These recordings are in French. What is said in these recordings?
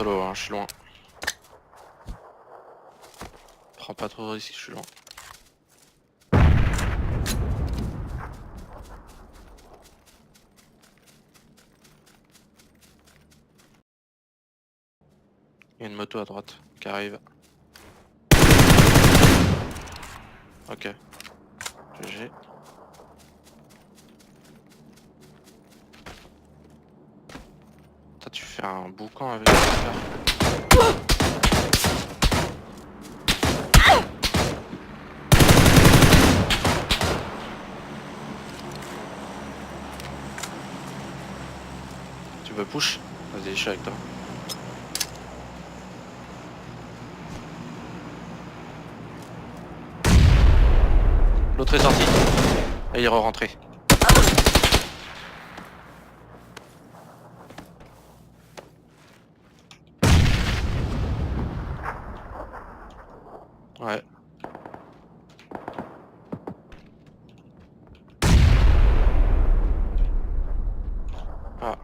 solo, hein, je suis loin. Prends pas trop de risques, je suis loin. Il y a une moto à droite qui arrive. Ok. GG. Toi tu fais un boucan avec le frère. Tu veux push? Vas-y, je suis avec toi. L'autre est sorti. Et il est re-rentré. Ouais. Ah.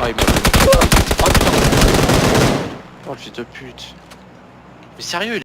Ah, il m'a vu. Oh putain. Oh le fils de pute. Mais sérieux,